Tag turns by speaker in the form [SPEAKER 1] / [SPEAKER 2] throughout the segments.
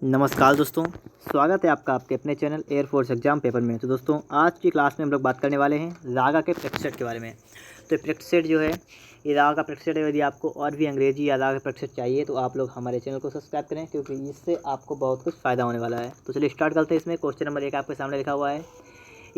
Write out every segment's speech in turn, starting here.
[SPEAKER 1] नमस्कार दोस्तों, स्वागत है आपका आपके अपने चैनल एयरफोर्स एग्जाम पेपर में। तो दोस्तों, आज की क्लास में हम लोग बात करने वाले हैं रागा के प्रैक्टिस सेट के बारे में। तो प्रैक्टिस सेट जो है, ये रागा का प्रैक्टिस सेट है। यदि आपको और भी अंग्रेजी या रागा का प्रैक्टिस सेट चाहिए तो आप लोग हमारे चैनल को सब्सक्राइब करें, क्योंकि इससे आपको बहुत कुछ फ़ायदा होने वाला है। तो चलिए स्टार्ट करते हैं। इसमें क्वेश्चन नंबर 1 आपके सामने लिखा हुआ है,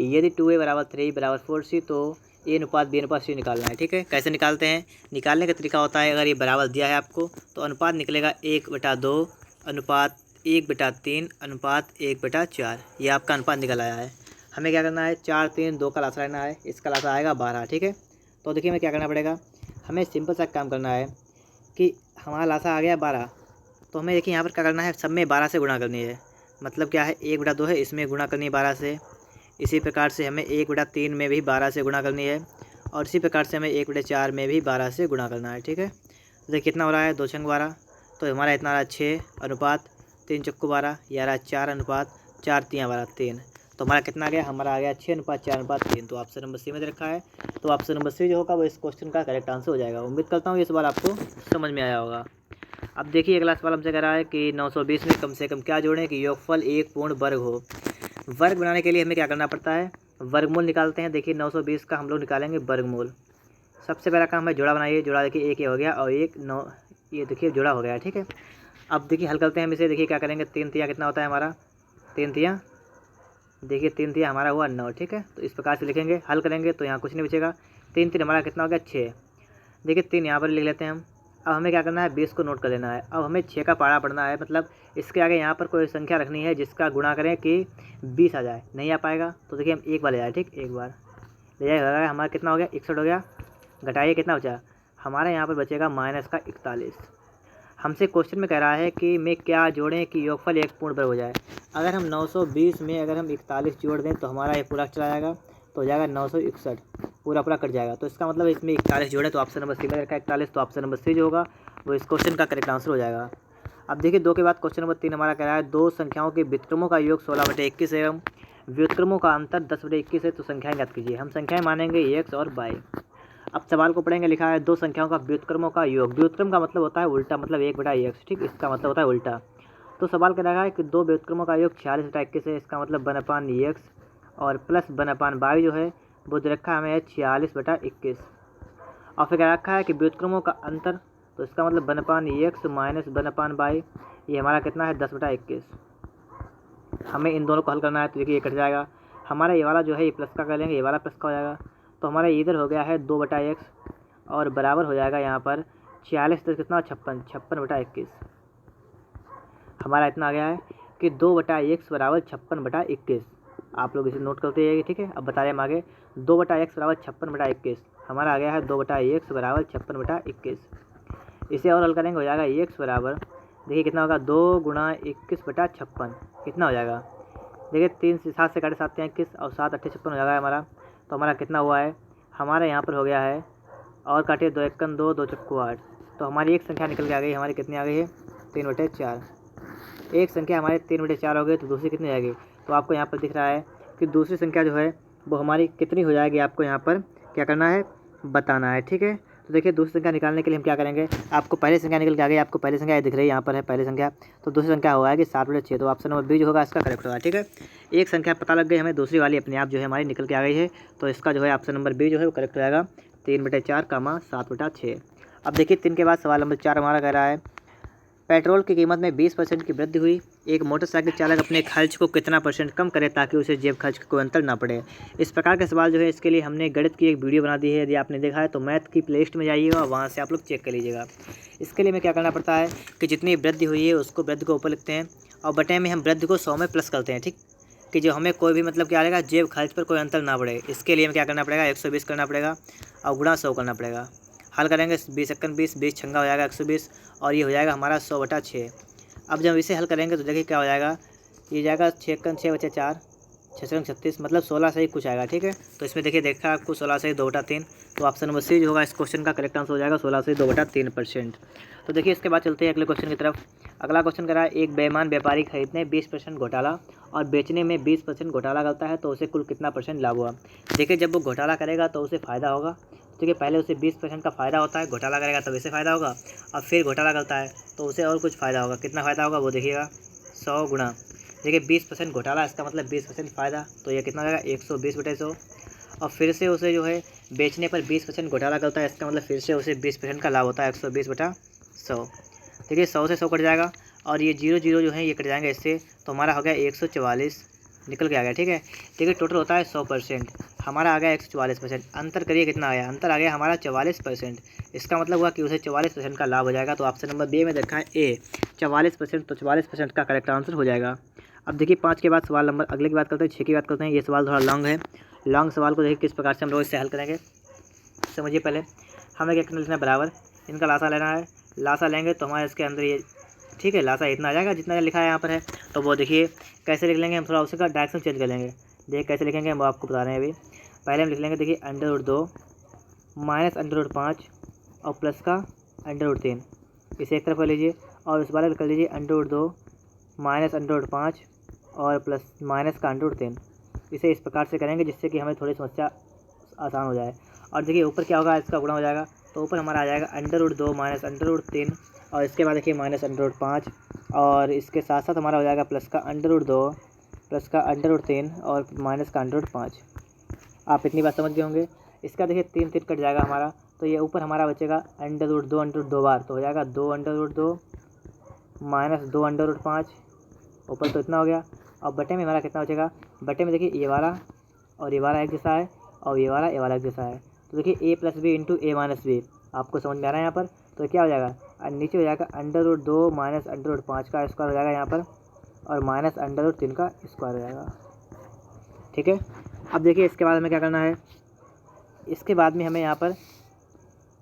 [SPEAKER 1] यदि 2a = 3 = 4c तो a/b/c निकालना है। ठीक है, कैसे निकालते हैं? निकालने का तरीका होता है, अगर ये बराबर दिया है आपको तो अनुपात निकलेगा 1/2 अनुपात 1/3 अनुपात 1/4। ये आपका अनुपात निकल आया है। हमें क्या करना है? 4, 3, 2 का लासा लेना है। इसका लासा आएगा 12। ठीक है, तो देखिए हमें क्या करना पड़ेगा। हमें सिंपल सा काम करना है कि हमारा लासा आ गया 12, तो हमें देखिए यहाँ पर क्या करना है, सब में 12 से गुणा करनी है। मतलब क्या है, 1/2 है, इसमें गुणा करनी है 12 से। इसी प्रकार से हमें 1/3 में भी 12 से गुणा करनी है, और इसी प्रकार से हमें 1/4 में भी 12 से गुणा करना है। ठीक है, तो देखिए कितना हो रहा है, 2 छंग 12, तो हमारा इतना रहा 6 अनुपात 3 चक्कू 12, यह रहा 4 अनुपात 4 तियाँ 12 3। तो हमारा कितना आ गया? हमारा आ गया 6 अनुपात 4 अनुपात 3। तो ऑप्शन नंबर सी में दे रखा है। तो ऑप्शन नंबर सी जो होगा वो इस क्वेश्चन का करेक्ट आंसर हो जाएगा। उम्मीद करता हूँ ये सवाल आपको समझ में आया होगा। अब देखिए अगला सवाल हमसे कह रहा है कि 920 में कम से कम क्या जोड़ें कि योगफल एक पूर्ण वर्ग हो। वर्ग बनाने के लिए हमें क्या करना पड़ता है? वर्गमूल निकालते हैं। देखिए 920 का हम लोग निकालेंगे वर्गमूल। सबसे पहला काम है जोड़ा बनाइए। जोड़ा देखिए एक ये हो गया और एक 9, ये देखिए जोड़ा हो गया। ठीक है, अब देखिए हल करते हैं हम इसे। देखिए क्या करेंगे, 3 तिया कितना होता है हमारा? 3 तिया, देखिए 3 तिया हमारा हुआ 9। ठीक है, तो इस प्रकार से लिखेंगे, हल करेंगे तो यहाँ कुछ नहीं बचेगा। 3 3 हमारा कितना हो गया? 6। देखिए 3 यहाँ पर लिख लेते हैं हम। अब हमें क्या करना है, 20 को नोट कर लेना है। अब हमें 6 का पारा पढ़ना है, मतलब इसके आगे यहाँ पर कोई संख्या रखनी है जिसका गुणा करें कि 20 आ जाए। नहीं आ पाएगा तो देखिए हम एक बार ले जाए। ठीक, एक बार ले जाएगा। हमारा कितना हो गया? 61 हो गया। घटाइए कितना बचा? हमारे यहाँ पर बचेगा माइनस का 41। हमसे क्वेश्चन में कह रहा है कि मैं क्या जोड़ें कि योगफल एक पूर्ण वर्ग हो जाए। अगर हम 920 में अगर हम 41 जोड़ दें तो हमारा ये पूरा चला जाएगा, तो हो जाएगा 961, पूरा पूरा कट जाएगा। तो इसका मतलब इसमें 41 जोड़ें तो ऑप्शन नंबर सी में रखा है 41। तो ऑप्शन नंबर सी जो होगा वो इस क्वेश्चन का करेक्ट आंसर हो जाएगा। अब देखिए 2 के बाद क्वेश्चन नंबर 3 हमारा कह रहा है, दो संख्याओं के व्युत्क्रमों का योग 16/21 एवं व्युत्क्रमों का अंतर 10/21 है, तो संख्याएं ज्ञात कीजिए। हम संख्याएं मानेंगे x और y। अब सवाल को पढ़ेंगे। लिखा है दो संख्याओं का व्युत्क्रमों का योग। व्युत्क्रम का मतलब होता है उल्टा, मतलब 1/x। ठीक, इसका मतलब होता है उल्टा। तो सवाल कह रहा है कि दो व्युत्क्रमों का योग 46/21 है। इसका मतलब 1/x और प्लस 1/y जो है वो दे रखा है हमें 46/21। और फिर कह रखा है कि व्युत्क्रमों का अंतर, तो इसका मतलब 1/x माइनस 1/y, ये हमारा कितना है? 10/21। हमें इन दोनों को हल करना है। तो देखिए ये कट जाएगा। हमारा ये वाला जो है ये प्लस का कर लेंगे, ये वाला प्लस का हो जाएगा। तो हमारा इधर हो गया है 2/x और बराबर हो जाएगा यहाँ पर 46 तो कितना? 56, 56/21। हमारा इतना आ गया है कि 2/x बराबर 56/21। आप लोग इसे नोट करते जाइए। ठीक है, अब बता रहे हम आगे। 2/x बराबर 56/21। हमारा आ गया है 2/x बराबर 56/21। इसे और हल करेंगे, हो जाएगा x बराबर, देखिए कितना होगा? 2 गुणा 21/56 कितना हो जाएगा? देखिए 3 से 7 से काटे 7 हैं 21 और 7 8 56 हो जाएगा हमारा। तो हमारा कितना हुआ है? हमारे यहाँ पर हो गया है, और काटे 2 एकन 2, 2 चक्कू 8। तो हमारी एक संख्या निकल के आ गई। हमारी कितनी आ गई है? 3/4। एक संख्या हमारी 3/4 हो गई, तो दूसरी कितनी आएगी? तो आपको यहाँ पर दिख रहा है कि दूसरी संख्या जो है वो हमारी कितनी हो जाएगी, आपको यहाँ पर क्या करना है, बताना है। ठीक है, तो देखिए दूसरी संख्या निकालने के लिए हम क्या करेंगे, आपको पहली संख्या निकल के आ गई। आपको पहली संख्या दिख रही है, यहाँ पर है पहली संख्या। तो दूसरी संख्या हो जाएगी 7/6। तो ऑप्शन नंबर बी जो होगा इसका करेक्ट होगा। ठीक है, एक संख्या पता लग गई हमें, दूसरी वाली अपने आप जो है हमारी निकल के आ गई है। तो इसका जो है ऑप्शन नंबर बी जो है वो करेक्ट हो जाएगा, 3/4 7/6। अब देखिए 3 के बाद सवाल नंबर 4 हमारा कह रहा है, पेट्रोल की कीमत में 20% की वृद्धि हुई। एक मोटरसाइकिल चालक अपने खर्च को कितना % कम करे ताकि उसे जेब खर्च का कोई अंतर ना पड़े। इस प्रकार के सवाल जो है इसके लिए हमने गणित की एक वीडियो बना दी है। यदि आपने देखा है तो मैथ की प्लेलिस्ट में जाइएगा, वहाँ से आप लोग चेक कर लीजिएगा। इसके लिए हमें क्या करना पड़ता है कि जितनी वृद्धि हुई है उसको वृद्धि को ऊपर लिखते हैं और बटे में हम वृद्धि को 100 में प्लस करते हैं। ठीक, कि जो हमें कोई भी मतलब क्या आएगा, जेब खर्च पर कोई अंतर ना पड़े। इसके लिए हमें क्या करना पड़ेगा, 120 करना पड़ेगा और गुणा 100 करना पड़ेगा। हल करेंगे 20 एकन 20, 20 छंगा हो जाएगा 120 और ये हो जाएगा हमारा 100/6। अब जब इसे हल करेंगे तो देखिए क्या हो जाएगा, ये जाएगा 6 एकन 6 बचे 4, 6 छंग 36, मतलब 16 से ही कुछ आएगा। ठीक है, तो इसमें देखिए देखा आपको 16 से 2/3। तो ऑप्शन नंबर सी जो होगा इस क्वेश्चन का करेक्ट आंसर हो जाएगा 16 से 2/3%। तो देखिए इसके बाद चलते हैं अगले क्वेश्चन की तरफ। अगला क्वेश्चन कर रहा है, एक बेईमान व्यापारी खरीदने 20% घोटाला और बेचने में 20% घोटाला करता है तो उसे कुल कितना % लाभ हुआ। देखिए जब वो घोटाला करेगा तो उसे फ़ायदा होगा। देखिए पहले उसे 20% का फ़ायदा होता है, घोटाला करेगा तब इसे फ़ायदा होगा, और फिर घोटाला करता है तो उसे और कुछ फ़ायदा होगा। कितना फ़ायदा होगा वो देखिएगा, 100 गुणा, देखिए 20% घोटाला, इसका मतलब 20% फ़ायदा, तो ये कितना हो जाएगा 120/100। और फिर से उसे जो है बेचने पर 20% घोटाला करता है, इसका मतलब फिर से उसे 20% का लाभ होता है 120/100। देखिए 100 से 100 कट जाएगा और ये 0 जो है ये कट जाएंगे इससे, तो हमारा हो गया 144 निकल के आ गया। ठीक है, देखिए टोटल होता है 100%, हमारा आ गया 144%। अंतर करिए कितना आया, अंतर आ गया हमारा 44%। इसका मतलब हुआ कि उसे 44% का लाभ हो जाएगा। तो ऑप्शन नंबर बी में देखा है ए 44%, तो 44% का करेक्ट आंसर हो जाएगा। अब देखिए 5 के बाद सवाल नंबर अगले की बात करते हैं, 6 की बात करते हैं। ये सवाल थोड़ा लॉन्ग है, लॉन्ग सवाल को देखिए किस प्रकार से हम लोग इससे हल करेंगे समझिए। पहले हमें क्या करना, लिखना है बराबर, इनका लासा लेना है। लासा लेंगे तो हमारे इसके अंदर ये, ठीक है, लासा इतना आ जाएगा जितना लिखा है यहाँ पर है। तो वो देखिए कैसे लिख लेंगे हम, थोड़ा उसका डायरेक्शन चेंज कर लेंगे। देखिए कैसे लिखेंगे हम आपको बता रहे हैं अभी। पहले हम लिख लेंगे देखिए √2 माइनस √5 और प्लस का √3, इसे एक तरफ कर लीजिए। और उस बार कर लीजिए √2 माइनस √5 और प्लस माइनस का √3। इसे इस प्रकार से करेंगे जिससे कि हमें थोड़ी समस्या आसान हो जाए। और देखिए ऊपर क्या होगा, इसका गुणा हो जाएगा, तो ऊपर हमारा आ जाएगा √2 माइनस √3 और इसके बाद देखिए माइनस √5 और इसके साथ साथ हमारा हो जाएगा प्लस का √2 प्लस का √3 और माइनस का √5। आप इतनी बात समझ गए होंगे। इसका देखिए 3 कट जाएगा हमारा, तो ये ऊपर हमारा बचेगा √2 बार, तो हो जाएगा 2 माइनस 2 ऊपर तो इतना हो गया। और बटे में हमारा कितना बचेगा, बटे में देखिए ये वाला और ये वाला एक जैसा है और ये वाला एक जैसा है। तो देखिए a + b into a - b, आपको समझ में आ रहा है यहाँ पर। तो क्या हो जाएगा, नीचे हो जाएगा √2 माइनस √5 का स्क्वायर हो जाएगा यहाँ पर और माइनस √3 का स्क्वायर हो जाएगा। ठीक है, अब देखिए इसके बाद हमें क्या करना है, इसके बाद में हमें यहाँ पर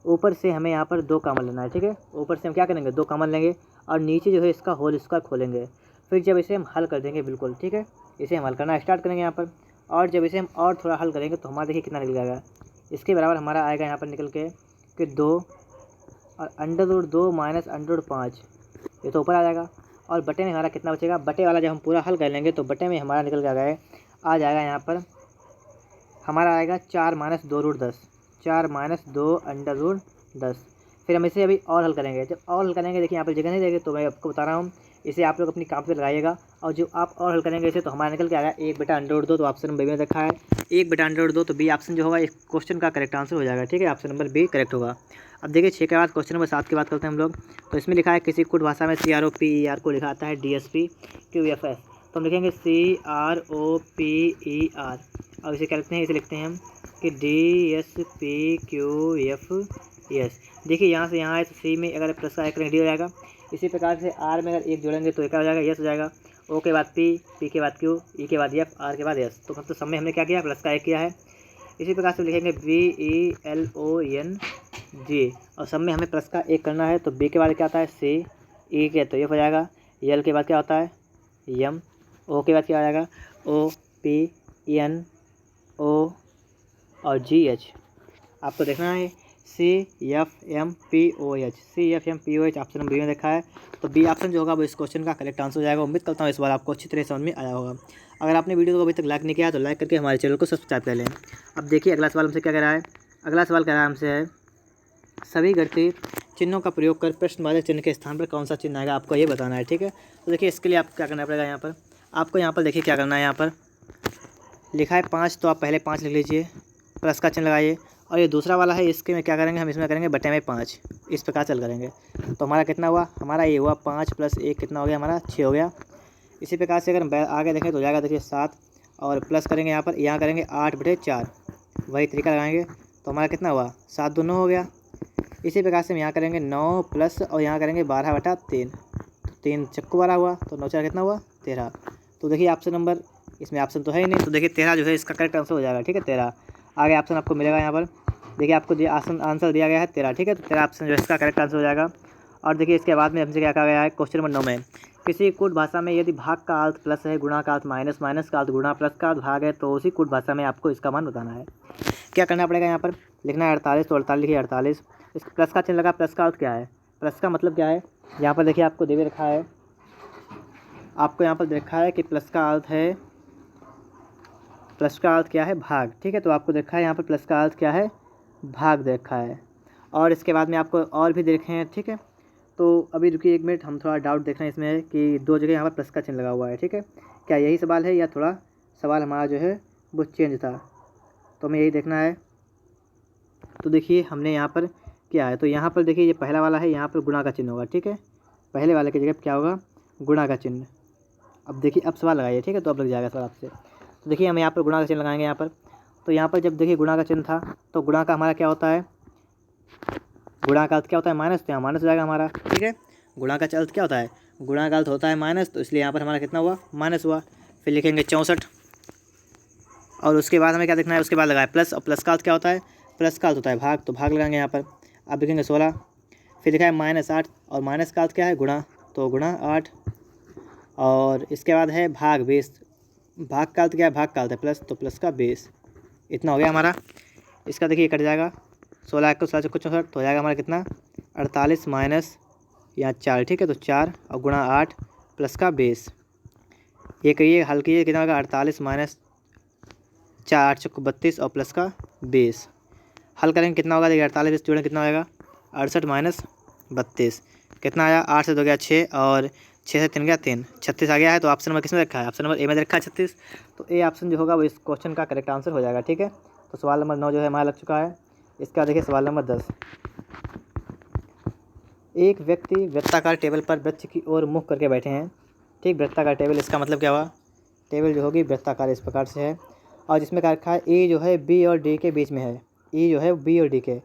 [SPEAKER 1] ऊपर से हमें यहाँ पर 2 कॉमन लेना है। ठीक है, ऊपर से हम क्या करेंगे 2 कॉमन लेंगे और नीचे जो है इसका होल स्क्वायर खोलेंगे। फिर जब इसे हम हल कर देंगे बिल्कुल, ठीक है, इसे हम हल करना स्टार्ट करेंगे यहाँ पर। और जब इसे हम और थोड़ा हल करेंगे तो हमारा देखिए कितना निकल जाएगा, इसके बराबर हमारा आएगा यहाँ पर निकल के कि 2 और √2 माइनस √5, ये तो ऊपर आ जाएगा। और बटे में हमारा कितना बचेगा, बटे वाला जब हम पूरा हल कर लेंगे तो बटे में हमारा निकल के आ जाएगा यहाँ पर हमारा आएगा 4 - 2√10, 4 - 2√10। फिर हम इसे अभी और हल करेंगे। जब और हल करेंगे देखिए यहाँ पर जगह नहीं रहेगी, तो मैं आपको बता रहा हूँ, इसे आप लोग अपनी कॉपी पे लगाइएगा। और जो आप और हल करेंगे इसे, तो हमारा निकल के आएगा 1/√2, तो ऑप्शन नंबर बी में रखा है 1/√2, तो बी ऑप्शन जो होगा इस क्वेश्चन का करेक्ट आंसर हो जाएगा। ठीक है, ऑप्शन नंबर बी करेक्ट होगा। अब देखिए 6 के बाद क्वेश्चन नंबर 7 की बात करते हैं हम लोग। तो इसमें लिखा है किसी कुट भाषा में CROPER को लिखा आता है DSP QFS, तो हम लिखेंगे CROPER। अब इसे क्या लिखते हैं, इसे लिखते हैं हम कि DSP QFS। देखिए यहाँ से यहाँ है, तो सी में अगर प्लस का एक करेंगे डी हो जाएगा। इसी प्रकार से आर में अगर एक जोड़ेंगे तो क्या हो जाएगा, यस हो जाएगा। ओ के बाद पी, पी के बाद क्यू, ई के बाद एफ, आर के बाद एस। तो मतलब सब में हमने क्या किया, प्लस का एक किया है। इसी प्रकार से लिखेंगे VELONG और सब में हमें प्लस का एक करना है। तो बी के बाद क्या आता है सी, ई के तो एफ हो जाएगा, एल के बाद क्या होता है एम, ओ के बाद क्या हो जाएगा OPNO और GH। आपको देखना है CFMPOH, CFMPOH option number B में देखा है। तो बी ऑप्शन जो होगा वो इस क्वेश्चन का करेक्ट आंसर हो जाएगा। उम्मीद करता हूँ इस बार आपको अच्छी तरह समझ में आया होगा। अगर आपने वीडियो को अभी तक लाइक नहीं किया तो लाइक करके हमारे चैनल को सब्सक्राइब कर लें। अब देखिए अगला सवाल हमसे क्या कह रहा है, अगला सवाल कह रहा है हमसे है सभी गणितीय चिन्हों का प्रयोग कर प्रश्नवाचक चिन्ह के स्थान पर कौन सा चिन्ह आएगा, आपको ये बताना है। ठीक है, तो देखिए इसके लिए आपको क्या करना पड़ेगा, यहाँ पर आपको यहाँ पर देखिए क्या करना है, यहाँ पर लिखा है 5, तो आप पहले 5 लिख लीजिए, प्लस का चिन्ह लगाइए। और ये दूसरा वाला है, इसके में क्या करेंगे हम, इसमें करेंगे बटे में 5, इस प्रकार चल करेंगे। तो हमारा कितना हुआ, हमारा ये हुआ 5 + 1 कितना हो गया, हमारा 6 हो गया। इसी प्रकार से अगर हम आगे देखें तो हो जाएगा देखिए 7 और प्लस करेंगे यहाँ पर, यहाँ करेंगे 8/4, वही तरीका लगाएंगे। तो हमारा कितना हुआ 7 2 9 हो गया। इसी प्रकार से हम यहाँ करेंगे 9 प्लस और यहाँ करेंगे 12/3, 3 चक्कू 12 हुआ, तो 9 4 कितना हुआ 13। तो देखिए ऑप्शन नंबर, इसमें ऑप्शन तो है ही नहीं, तो देखिए 13 जो है इसका करेक्ट आंसर हो जाएगा। ठीक है, 13 आगे ऑप्शन आपको मिलेगा यहाँ पर, देखिए आपको आंसर दिया गया है 13। ठीक है, तो 13 ऑप्शन जो है इसका करेक्ट आंसर हो जाएगा। और देखिए इसके बाद में हमसे क्या कहा गया है, क्वेश्चन नंबर 9 में किसी कूट भाषा में यदि भाग का अर्थ प्लस है, गुणा का अर्थ माइनस, माइनस का अर्थ गुणा, प्लस का अर्थ भाग है, तो उसी कूट भाषा में आपको इसका मान बताना है। क्या करना पड़ेगा, यहाँ पर लिखना है 48, तो 48 लिखिए 48। इस प्लस का चिन्ह लगा, प्लस का अर्थ क्या है, प्लस का मतलब क्या है, यहाँ पर देखिए आपको दे रखा है, आपको यहाँ पर देखा है कि प्लस का अर्थ है, प्लस का अर्थ क्या है भाग। ठीक है, तो आपको देखा है यहाँ पर प्लस का अर्थ क्या है भाग देखा है। और इसके बाद में आपको और भी देखे हैं। ठीक है, तो अभी रुकिए 1 मिनट, हम थोड़ा डाउट देख रहे हैं इसमें कि 2 जगह यहाँ पर प्लस का चिन्ह लगा हुआ है, ठीक है। क्या यही सवाल है या थोड़ा सवाल हमारा जो है वो चेंज था, तो हमें यही देखना है। तो देखिए हमने यहाँ पर क्या है, तो यहाँ पर देखिए ये पहला वाला है, यहाँ पर गुणा का चिन्ह होगा, ठीक है। पहले वाले की जगह क्या होगा, गुणा का चिन्ह। अब देखिए अब सवाल लगाइए, ठीक है, तो अब लग जाएगा सवाल आपसे। तो देखिए हम यहाँ पर गुणा का चिन्ह लगाएंगे यहाँ पर। तो यहाँ पर जब देखिए गुणा का चिन्ह था तो गुणा का हमारा क्या होता है, गुणा का अर्थ क्या होता है, माइनस, तो यहाँ माइनस हो जाएगा हमारा, ठीक है। गुणा का अर्थ क्या होता है, गुणा का अर्थ होता है माइनस, तो इसलिए यहाँ पर हमारा कितना हुआ, माइनस हुआ। फिर लिखेंगे 64 और उसके बाद हमें क्या देखना है, उसके बाद लगाए प्लस, और प्लस का अर्थ क्या होता है, प्लस का अर्थ होता है भाग, तो भाग लगाएंगे यहाँ पर। अब लिखेंगे 16, फिर लिखा है -8 और माइनस का अर्थ क्या है, गुणा, तो गुणा 8 और इसके बाद है भाग 20, भाग का अर्थ क्या है, भाग का अर्थ है प्लस, तो प्लस का 20। इतना हो गया हमारा। इसका देखिए कट जाएगा, 16 को 16 कुछ 64 तो हो जाएगा हमारा कितना, 48 माइनस यहाँ 4, ठीक है, तो 4 और गुणा 8 प्लस का 20। ये करिए हल कीजिए, कितना होगा 48 माइनस 4 8 चौको 32 और प्लस का 20। हल करेंगे कितना होगा, देखिए 48 जोड़ें कितना होगा, 68 माइनस 32 कितना आया, 8 से 2 गया 6 और 6 से 3 गया 3, 36 आ गया है। तो ऑप्शन नंबर किस में रखा है, ऑप्शन नंबर ए में रखा है 36। तो ए ऑप्शन जो होगा वो इस क्वेश्चन का करेक्ट आंसर हो जाएगा, ठीक है। तो सवाल नंबर 9 जो है हमारा लग चुका है। इसका देखिए सवाल नंबर 10। एक व्यक्ति वृत्ताकार टेबल पर वृक्ष की ओर मुख करके बैठे हैं, ठीक। वृत्ताकार टेबल, इसका मतलब क्या हुआ, टेबल जो होगी वृत्ताकार इस प्रकार से है और जिसमें क्या रखा है, ए जो है बी और डी के बीच में है, ई जो है बी और डी के,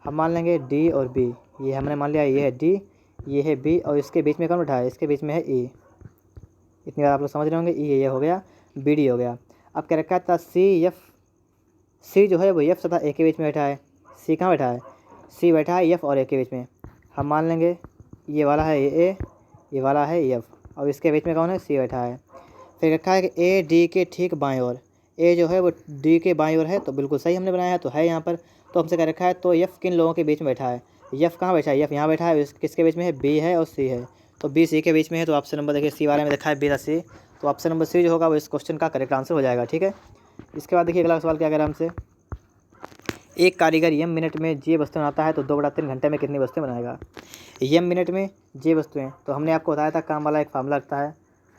[SPEAKER 1] हम मान लेंगे डी और बी, ये हमने मान लिया ये है डी, ये है बी और इसके बीच में कौन बैठा है, इसके बीच में है ई। इतनी बार आप लोग समझ रहे होंगे, ई ये हो गया, बी डी हो गया। अब क्या रखा था, सी एफ, सी जो है वो एफ तथा ए के बीच में बैठा है, सी कहाँ बैठा है, सी बैठा है एफ और ए के बीच में, हम मान लेंगे ये वाला है ए, ये वाला है एफ और इसके बीच में कौन है, सी बैठा है। फिर रखा है कि ए डी के ठीक बाएं ओर, ए जो है वो डी के बाएं ओर है, तो बिल्कुल सही हमने बनाया है, तो है यहाँ पर। तो हमसे क्या रखा है, तो एफ किन लोगों के बीच में बैठा है, एफ कहाँ बैठा है, एफ यहाँ बैठा है, किसके बीच में है, बी है और सी है, तो बी सी के बीच में है। तो ऑप्शन नंबर देखिए सी वाले में देखा है बी सी, तो ऑप्शन नंबर सी जो होगा वो इस क्वेश्चन का करेक्ट आंसर हो जाएगा, ठीक है। इसके बाद देखिए अगला सवाल क्या कह रहा है हमसे, एक कारीगर यम मिनट में जे वस्तु बनाता है तो 2/3 घंटे में कितनी वस्तुएं बनाएगा। यम मिनट में जे वस्तुएं, तो हमने आपको बताया था काम वाला एक फार्मूला रखता है।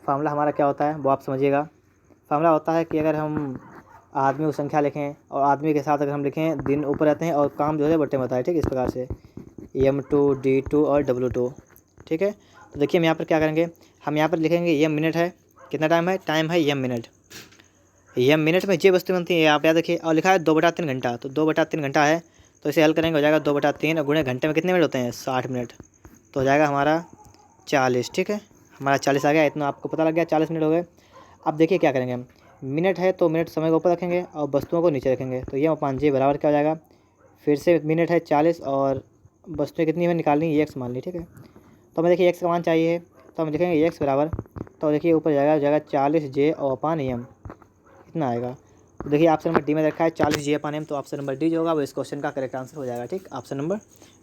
[SPEAKER 1] फार्मूला हमारा क्या होता है वो आप समझिएगा। फार्मूला होता है कि अगर हम आदमी की संख्या लिखें और आदमी के साथ अगर हम लिखें दिन ऊपर रहते हैं और काम जो है बट्टे में होता है, ठीक है, इस प्रकार से M2 D2 और W2, ठीक है। तो देखिए हम यहाँ पर क्या करेंगे, हम यहाँ पर लिखेंगे यम मिनट है, कितना टाइम है यम मिनट, यम मिनट में जे वस्तु बनती है आप याद रखिए, और लिखा है 2/3 घंटा, तो 2/3 घंटा है, तो इसे हल करेंगे हो जाएगा 2/3 और गुणे घंटे में कितने मिनट होते हैं, 60 मिनट, तो हो जाएगा हमारा 40, ठीक है, हमारा 40 आ गया। इतना आपको पता लग गया, 40 मिनट हो गए। अब देखिए क्या करेंगे हम, मिनट है तो मिनट समय को ऊपर रखेंगे और वस्तुओं को नीचे रखेंगे, तो ये 5 बराबर क्या हो जाएगा, फिर से मिनट है 40 और वस्तुएं कितनी हमें निकालनी है, एक्स मान ली, ठीक है। तो हमें देखिए एक्स का मान चाहिए, तो हम लिखेंगे एक्स बराबर, तो देखिए ऊपर जाएगा 40 जे और अपान एम, इतना आएगा। तो देखिए ऑप्शन नंबर डी में रखा है 40 जे अपान एम, तो ऑप्शन नंबर डी जो होगा वो इस क्वेश्चन का करेक्ट आंसर हो जाएगा, ठीक, ऑप्शन नंबर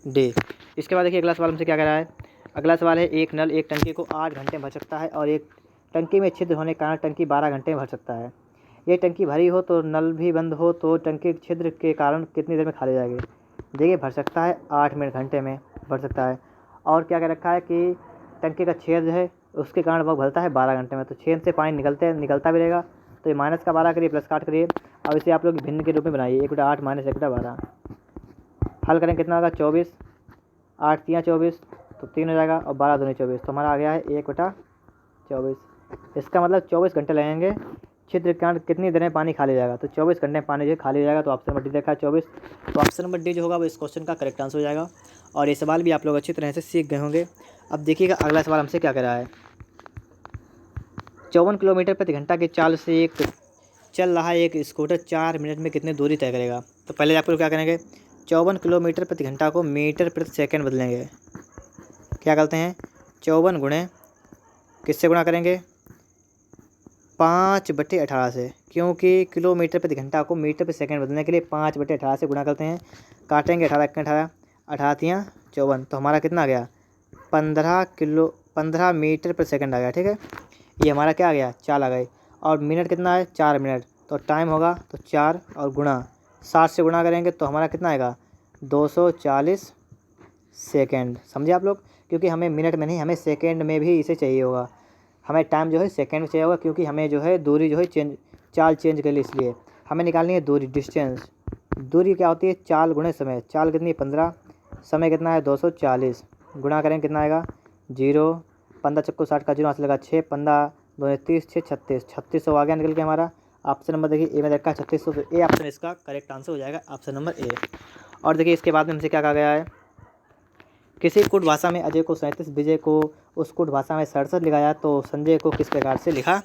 [SPEAKER 1] डी। इसके बाद देखिए अगला सवाल हमसे क्या कह रहा है, अगला सवाल है एक नल एक टंकी को 8 घंटे में भर सकता है और एक टंकी में छिद्र होने के कारण टंकी 12 घंटे में भर सकता है। ये टंकी भरी हो तो नल भी बंद हो तो टंकी छिद्र के कारण कितनी देर में खाली जाएगी। देखिए भर सकता है 8 मिनट घंटे में भर सकता है, और क्या रखा है कि टंकी का छेद है उसके कारण वह भरता है 12 घंटे में, तो छेद से पानी निकलता भी रहेगा, तो ये माइनस का 12 करिए प्लस का 8 करिए और इसे आप लोग भिन्न के रूप में बनाइए, 1/8 माइनस 1/12। हल करें कितना होगा 24, 8 3 24 तो 3 हो जाएगा और 12 दूनी 24, तो हमारा आ गया है 1/24। इसका मतलब 24 घंटे लगेंगे छिद्र के कारण कितनी देर में पानी खाली जाएगा, तो 24 घंटे में पानी जो खाली हो जाएगा, तो ऑप्शन नंबर डी देखा है 24, तो ऑप्शन नंबर डी जो होगा वो इस क्वेश्चन का करेक्ट आंसर हो जाएगा। और ये सवाल भी आप लोग अच्छी तरह से सीख गए होंगे। अब देखिएगा अगला सवाल हमसे क्या कह रहा है, 54 किलोमीटर प्रति घंटा की चाल से एक चल रहा है एक स्कूटर 4 मिनट में कितनी दूरी तय करेगा। तो पहले आप लोग क्या करेंगे, 54 किलोमीटर प्रति घंटा को मीटर प्रति सेकंड बदलेंगे, क्या करते हैं 54 गुणे किससे गुणा करेंगे 5/18 से, क्योंकि किलोमीटर प्रति घंटा को मीटर प्रति सेकंड बदलने के लिए 5/18 से गुणा करते हैं। काटेंगे 18 18 18 3 54, तो हमारा कितना आ गया 15 मीटर प्रति सेकंड आ गया, ठीक है। ये हमारा क्या आ गया चाल आ गई, और मिनट कितना है 4 मिनट, तो टाइम होगा तो 4 और गुणा 60 से गुणा करेंगे तो हमारा कितना आएगा 240 सेकेंड। समझे आप लोग क्योंकि हमें मिनट में नहीं, हमें सेकेंड में भी इसे चाहिए होगा। हमें टाइम जो है सेकेंड में चाहिए होगा, क्योंकि हमें जो है दूरी जो है चाल चेंज के लिए, इसलिए हमें निकालनी है दूरी, डिस्टेंस। दूरी क्या होती है? चाल गुणे समय। चाल कितनी है? 15। समय कितना है? 240। गुणा करेंगे कितना आएगा? 0। 15 चक्को 60 का 0 हाथ लगा 6, 15 2 30, 6 36, 3600 आ गया निकल के हमारा। ऑप्शन नंबर देखिए ए में रखा है 3600, तो ए ऑप्शन इसका करेक्ट आंसर हो जाएगा, ऑप्शन नंबर ए। और देखिए इसके बाद में हमसे क्या कहा गया है, किसी कूट भाषा में अजय को 37, विजय को उस कूट भाषा में 67 लिखा जाए तो संजय को किस प्रकार से लिखा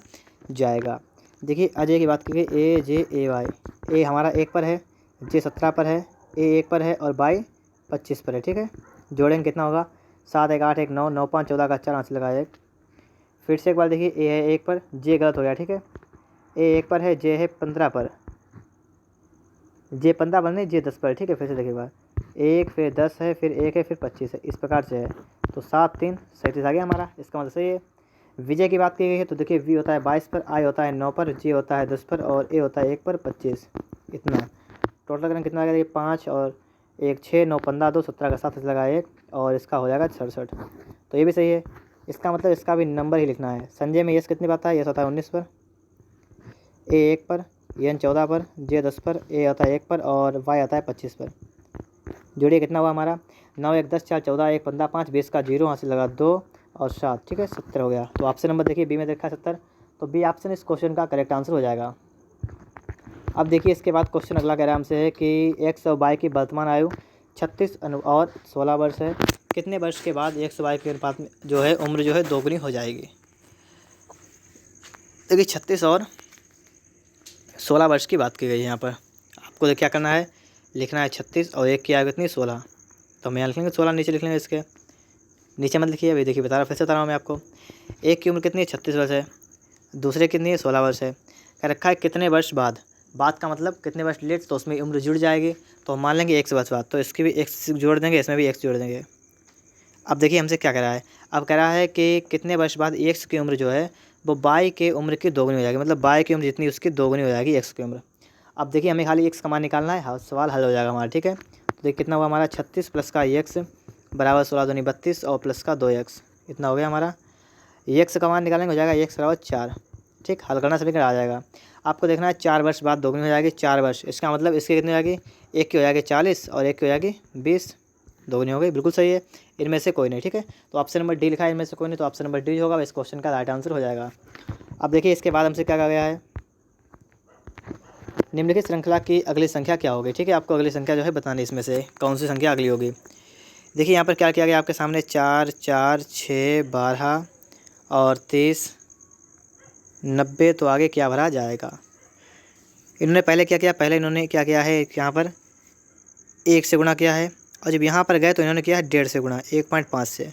[SPEAKER 1] जाएगा। देखिए अजय की बात की गई, ए जे ए वाई। ए हमारा 1 पर है, जे 17 पर है, ए 1 पर है और वाई 25 पर है। ठीक है, जोड़ेंगे कितना होगा? 7 1 8 1 9, 9 5 14 का 4 हाथ लगा 1। फिर से एक बार देखिए, ए है 1 पर, जे गलत हो गया। ठीक है, ए 1 पर है, जे है 15 पर, जे 15 पर नहीं, जे 10 पर। ठीक है, फिर से देखिए बार, 1 फिर 10 है, फिर 1 है, फिर 25 है, इस प्रकार से है। तो 7 3 37 आ गया हमारा, इसका मतलब सही है। विजय की बात की गई है तो देखिए वी होता है 22 पर, आई होता है 9 पर, जे होता है 10 पर और ए होता है 1 पर 25। इतना टोटल करेंगे कितना आ गया? 5 और 1 6, 9 15 2 17 का 7 लगा 1 और इसका हो जाएगा 67। तो ये भी सही है। इसका मतलब इसका भी नंबर ही लिखना है। संजय में यस कितनी बात है? यस होता है 19 पर, ए 1 पर, एन 14 पर, जे 10 पर, ए होता है 1 पर और वाई आता है 25 पर। जोड़िए कितना हुआ हमारा? 9 1 10 4 14 1 15 5 20 का 0 हाथ से लगा 2 और 7। ठीक है, 70 हो गया। तो ऑप्शन नंबर देखिए बी में देखा है 70, तो बी ऑप्शन इस क्वेश्चन का करेक्ट आंसर हो जाएगा। अब देखिए इसके बाद क्वेश्चन अगला कह रहा है हमसे है कि एक्स और वाई की वर्तमान आयु 36 और 16 वर्ष है। कितने वर्ष के बाद एक्स वाई के अनुपात में जो है उम्र जो है दोगुनी हो जाएगी। देखिए 36 और 16 वर्ष की बात की गई है। यहाँ पर आपको क्या करना है? लिखना है 36 और एक की आयु कितनी? 16। तो हम यहाँ लिख लेंगे 16, नीचे लिख लेंगे, इसके नीचे मत लिखिए। अभी देखिए बता रहा, फिर से बता रहा हूँ मैं आपको। एक की उम्र कितनी है? 36 वर्ष है, दूसरे कितनी है? 16 वर्ष है। कह रखा है कितने वर्ष बाद, बात का मतलब कितने वर्ष लेट, तो उसमें उम्र जुड़ जाएगी, तो हम मान लेंगे 1 वर्ष बाद, तो इसकी भी x जोड़ देंगे, इसमें भी x जोड़ देंगे। अब देखिए हमसे क्या कह रहा है, अब कह रहा है कि कितने वर्ष बाद x की उम्र जो है वो y के उम्र की दोगुनी हो जाएगी, मतलब y की उम्र जितनी उसकी दोगुनी हो जाएगी x की उम्र। अब देखिए हमें खाली x का मान निकालना है, हाँ सवाल हल हो जाएगा हमारा। ठीक है, तो देखिए कितना हुआ हमारा? 36 प्लस का x बराबर 16 दूनी 32 और प्लस का 2x, इतना हो गया हमारा। x का मान निकालेंगे, हो जाएगा x बराबर 4। ठीक, हल करना सभी का आ जाएगा। आपको देखना है 4 वर्ष बाद दोगुनी हो जाएगी, 4 वर्ष, इसका मतलब इसकी कितनी हो जाएगी? एक की हो जाएगी 40 और एक की हो जाएगी 20, दोगुनी हो गई। बिल्कुल सही है, इनमें से कोई नहीं। ठीक है, तो ऑप्शन नंबर डी लिखा है, इनमें से कोई नहीं, तो ऑप्शन नंबर डी होगा इस क्वेश्चन का राइट आंसर हो जाएगा। अब देखिए इसके बाद हमसे क्या कहा गया है, निम्नलिखित श्रृंखला की अगली संख्या क्या होगी। ठीक है, आपको अगली संख्या जो है बतानी, इसमें से कौन सी संख्या अगली होगी। देखिए यहाँ पर क्या किया गया आपके सामने, 4 4 6 12 और 30 90, तो आगे क्या भरा जाएगा। इन्होंने पहले क्या किया, पहले इन्होंने क्या किया है, यहाँ पर 1 से गुणा किया है, और जब यहाँ पर गए तो इन्होंने किया है 1.5 से गुणा, 1.5 से,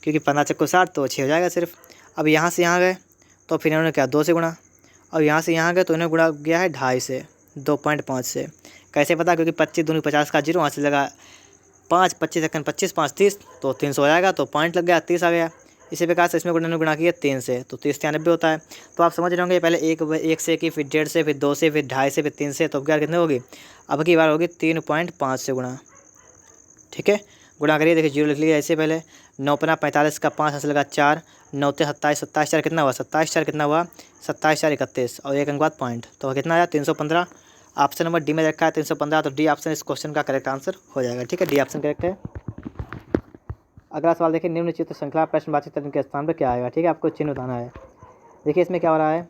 [SPEAKER 1] क्योंकि 15 चक्को 60 तो 6 हो जाएगा सिर्फ। अब यहाँ से यहाँ गए तो फिर इन्होंने क्या 2 से गुणा, और यहाँ से यहाँ गए तो इन्होंने गुणा किया है 2.5 से, 2.5 से। कैसे पता? क्योंकि 25 दूनी 50 का 0 वहाँ से लगा 5 25 सेकंड 25 5 30, तो 300 हो जाएगा, तो पॉइंट लग गया, 30 आ गया। इसी प्रकार से इसमें उन्होंने गुणा किया 3 से, तो 30 93 होता है। तो आप समझ रहे होंगे, पहले 1 से की, फिर 1.5 से, फिर 2 से, फिर 2.5 से, फिर 3 से, तो अब क्या कितने होगी? अब की बार होगी 3.5 से गुणा। ठीक है, गुणा करिए, देखिए 0 लिख लिया ऐसे पहले। 9 पना 45 का 5 हाथ लगा 4, 9 ते 27, 27 4 कितना हुआ? 27 4 कितना हुआ? 27 4 31 और 1 अंक बाद पॉइंट, तो कितना आया? 315। ऑप्शन नंबर डी में रखा है 315, तो डी ऑप्शन इस क्वेश्चन का करेक्ट आंसर हो जाएगा। ठीक है, डी ऑप्शन करेक्ट है। अगला सवाल देखिए, निम्न चित्र श्रृंखला प्रश्न बातचीत करने के स्थान पर क्या आएगा। ठीक है, आपको चिन्ह बताना है। देखिए इसमें क्या हो रहा है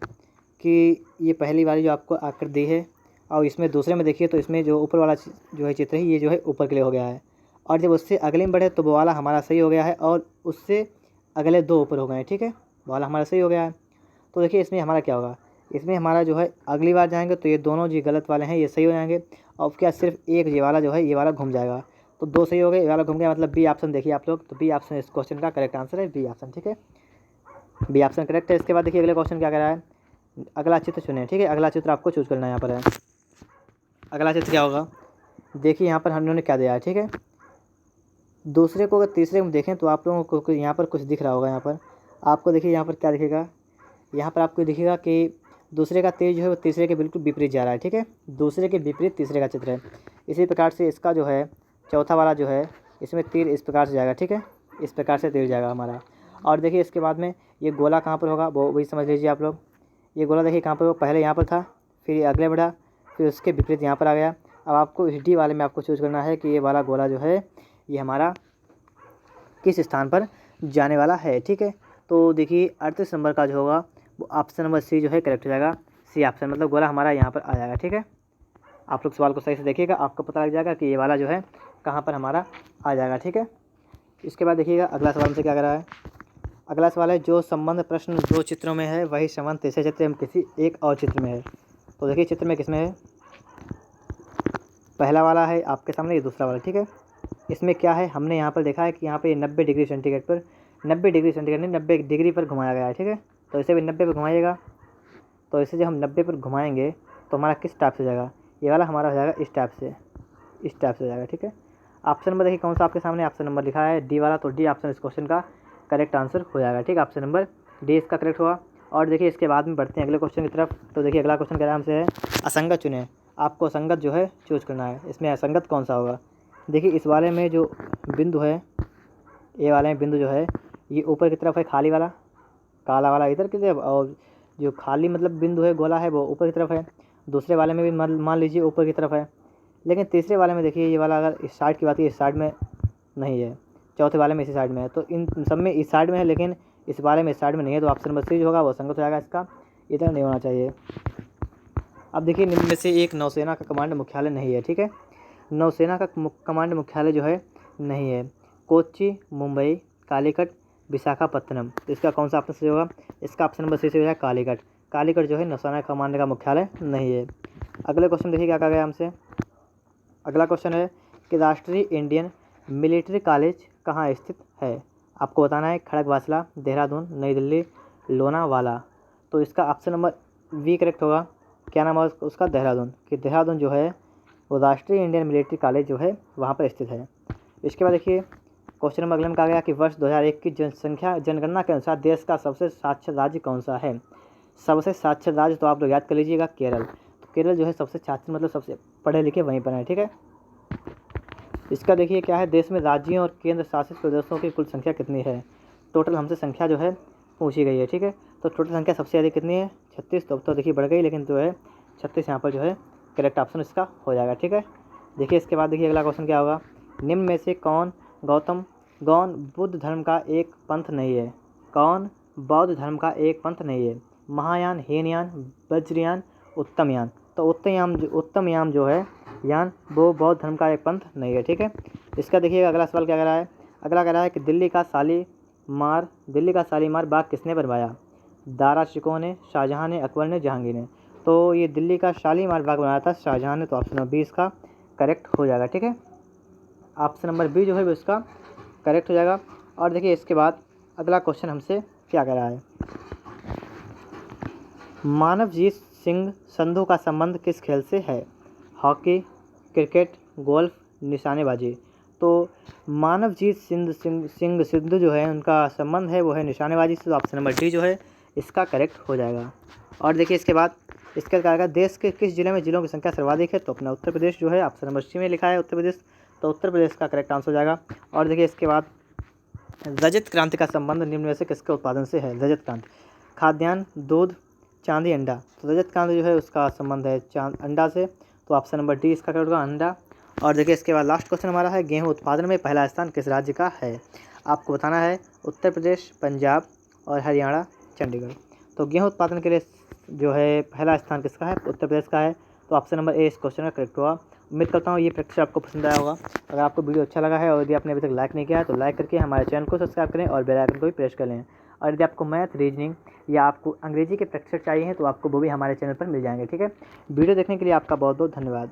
[SPEAKER 1] कि ये पहली वाली जो आपको आकृति दी है, और इसमें दूसरे में देखिए तो इसमें जो ऊपर वाला जो है चित्र है, ये जो है ऊपर के लिए हो गया है, और जब उससे अगले में बढ़े तो वो वाला हमारा सही हो गया है, और उससे अगले 2 ऊपर हो गए हैं। ठीक है, वो वाला हमारा सही हो गया है। तो देखिए इसमें हमारा क्या होगा, इसमें हमारा जो है अगली बार जाएंगे तो ये दोनों जी गलत वाले हैं, ये सही हो जाएंगे, और क्या सिर्फ एक ये वाला जो है, ये वाला घूम जाएगा, तो 2 सही हो गए, ये वाला घूम गया, मतलब बी ऑप्शन देखिए आप लोग, तो बी ऑप्शन इस क्वेश्चन का करेक्ट आंसर है, बी ऑप्शन। ठीक है, बी ऑप्शन करेक्ट है। इसके बाद देखिए अगले क्वेश्चन क्या कह रहा है, अगला चित्र चुने। ठीक है, अगला चित्र आपको चूज करना है। यहाँ पर है अगला चित्र क्या होगा, देखिए यहाँ पर हम लोगों ने क्या दिया है। ठीक है, दूसरे को अगर तीसरे में देखें तो आप लोगों को यहाँ पर कुछ दिख रहा होगा। यहाँ पर आपको देखिए, यहाँ पर क्या दिखेगा, यहाँ पर आपको दिखेगा कि दूसरे का तीर जो है वो तीसरे के बिल्कुल विपरीत जा रहा है। ठीक है, दूसरे के विपरीत तीसरे का चित्र है। इसी प्रकार से इसका जो है चौथा वाला जो है, इसमें तीर इस प्रकार से जाएगा। ठीक है, इस प्रकार से तीर जाएगा हमारा। और देखिए इसके बाद में ये गोला कहाँ पर होगा वो वही समझ लीजिए आप लोग। ये गोला देखिए कहाँ पर हो, पहले यहाँ पर था, फिर ये अगले बढ़ा, फिर उसके विपरीत यहाँ पर आ गया। अब आपको इस डी वाले में आपको चूज़ करना है कि ये वाला गोला जो है ये हमारा किस स्थान पर जाने वाला है। ठीक है, तो देखिए 38 नंबर का जो होगा वो ऑप्शन नंबर सी जो है करेक्ट हो जाएगा। सी ऑप्शन मतलब गोला हमारा यहाँ पर आ जाएगा। ठीक है, आप लोग सवाल को सही से देखिएगा, आपको पता लग जाएगा कि ये वाला जो है कहाँ पर हमारा आ जाएगा। ठीक है, इसके बाद देखिएगा अगला सवाल हमसे क्या कर रहा है। अगला सवाल है जो संबंध प्रश्न दो चित्रों में है वही संबंध तीसरे चित्र में किसी एक और चित्र में है। तो देखिए चित्र में किसमें है, पहला वाला है आपके सामने, ये दूसरा वाला। ठीक है, इसमें क्या है, हमने यहाँ पर देखा है कि यहाँ पे 90 डिग्री सेंटीग्रेड पर 90 डिग्री सेंटीग्रेड नहीं 90 डिग्री पर घुमाया गया है। ठीक है, तो इसे भी 90 पर घुमाइएगा। तो इसे जब हम 90 पर घुमाएंगे तो हमारा किस टाइप से जाएगा, ये वाला हमारा हो जाएगा इस टाइप से हो जाएगा। ठीक है, ऑप्शन नंबर देखिए कौन सा आपके सामने ऑप्शन नंबर लिखा है डी वाला, तो डी ऑप्शन इस क्वेश्चन का करेक्ट आंसर हो जाएगा। ठीक है, ऑप्शन नंबर डी इसका करेक्ट हुआ। और देखिए इसके बाद में बढ़ते हैं अगले क्वेश्चन की तरफ। तो देखिए अगला क्वेश्चन कह रहा है हमसे है असंगत चुने, आपको असंगत जो है चूज करना है। इसमें असंगत कौन सा होगा, देखिए इस वाले में जो बिंदु है, ए वाले में बिंदु जो है ये ऊपर की तरफ है, खाली वाला काला वाला इधर की तरफ, और जो खाली मतलब बिंदु है गोला है वो ऊपर की तरफ है। दूसरे वाले में भी मान लीजिए ऊपर की तरफ है, लेकिन तीसरे वाले में देखिए ये वाला अगर इस साइड की बात है इस साइड में नहीं है, चौथे वाले में इसी साइड में है। तो इन सब में इस साइड में है लेकिन इस वाले में इस साइड में नहीं है, तो ऑप्शन नंबर सी जो होगा वो संगत हो जाएगा, इसका इधर नहीं होना चाहिए। अब देखिए निम्न में से एक नौसेना का कमांड मुख्यालय नहीं है। ठीक है, नौसेना का कमांड मुख्यालय जो है नहीं है, कोच्चि, मुंबई, कालीकट, विशाखापत्तनम। तो इसका कौन सा ऑप्शन सही होगा, इसका ऑप्शन नंबर सी से हो जाएगा कालीकट। कालीकट जो है नौसेना कमांड का मुख्यालय नहीं है। अगले क्वेश्चन देखिए क्या कहा गया हमसे। अगला क्वेश्चन है कि राष्ट्रीय इंडियन मिलिट्री कॉलेज कहाँ स्थित है। आपको बताना है खड़गवासला, देहरादून, नई दिल्ली, लोनावाला। तो इसका ऑप्शन नंबर वी करेक्ट होगा। क्या नाम है उसका, देहरादून। कि देहरादून जो है वो राष्ट्रीय इंडियन मिलिट्री कॉलेज जो है वहाँ पर स्थित है। इसके बाद देखिए क्वेश्चन नंबर अगले में कहा गया कि वर्ष 2001 की जनगणना के अनुसार देश का सबसे साक्षर राज्य कौन सा है। सबसे साक्षर राज्य तो आप लोग याद कर लीजिएगा केरल। तो केरल जो है सबसे साक्षर मतलब सबसे पढ़े लिखे वहीं पर है। ठीक है, इसका देखिए क्या है, देश में राज्यों और केंद्र शासित प्रदेशों की कुल संख्या कितनी है। टोटल हमसे संख्या जो है पूछी गई है। ठीक है, तो टोटल संख्या सबसे अधिक कितनी है 36। तो देखिए बढ़ गई, लेकिन जो है 36 यहाँ पर जो है करेक्ट ऑप्शन इसका हो जाएगा। ठीक है, देखिए इसके बाद देखिए अगला क्वेश्चन क्या होगा। निम्न में से कौन बुद्ध धर्म का एक पंथ नहीं है। कौन बौद्ध धर्म का एक पंथ नहीं है। महायान, हीनयान, वज्रयान, उत्तमयान। तो उत्तमयान जो है यान वो बौद्ध धर्म का एक पंथ नहीं है। ठीक है, इसका देखिएगा अगला सवाल क्या कह रहा है। अगला कह रहा है कि दिल्ली का शालीमार बाग किसने बनवाया। दारा शिकोह ने, शाहजहाँ ने, अकबर ने, जहांगीर ने। तो ये दिल्ली का शालीमार बाग बनाया था शाहजहाँ ने, तो ऑप्शन नंबर बी इसका करेक्ट हो जाएगा। ठीक है, ऑप्शन नंबर बी जो है वो इसका करेक्ट हो जाएगा। और देखिए इसके बाद अगला क्वेश्चन हमसे क्या कह रहा है। मानवजीत सिंह संधू का संबंध किस खेल से है। हॉकी, क्रिकेट, गोल्फ, निशानेबाजी। तो मानवजीत सिंह सिद्धू जो है उनका संबंध है वो है निशानेबाजी से, तो ऑप्शन नंबर डी जो है इसका करेक्ट हो जाएगा। और देखिए इसके बाद इसका क्या है, देश के किस जिले में जिलों की संख्या सर्वाधिक है। तो अपना उत्तर प्रदेश जो है ऑप्शन नंबर सी में लिखा है उत्तर प्रदेश, तो उत्तर प्रदेश का करेक्ट आंसर हो जाएगा। और देखिए इसके बाद रजत क्रांति का संबंध निम्न में से किसके उत्पादन से है। रजत क्रांति, खाद्यान्न, दूध, चांदी, अंडा। तो रजत क्रांति जो है उसका संबंध है अंडा से, तो ऑप्शन नंबर डी इसका करेक्ट होगा अंडा। और देखिए इसके बाद लास्ट क्वेश्चन हमारा है गेहूं उत्पादन में पहला स्थान किस राज्य का है। आपको बताना है उत्तर प्रदेश, पंजाब और हरियाणा, चंडीगढ़। तो गेहूं उत्पादन के लिए जो है पहला स्थान किसका है, उत्तर प्रदेश का है, तो ऑप्शन नंबर ए इस क्वेश्चन का करेक्ट हुआ। उम्मीद करता हूँ ये प्रैक्टिस आपको पसंद आया होगा। अगर आपको वीडियो अच्छा लगा है और यदि आपने अभी तक लाइक नहीं किया है तो लाइक करके हमारे चैनल को सब्सक्राइब करें और बेल आइकन को भी प्रेस कर लें। और यदि आपको मैथ, रीजनिंग या आपको अंग्रेजी के प्रैक्टिस चाहिए तो आपको वो भी हमारे चैनल पर मिल जाएंगे। ठीक है, वीडियो देखने के लिए आपका बहुत बहुत धन्यवाद।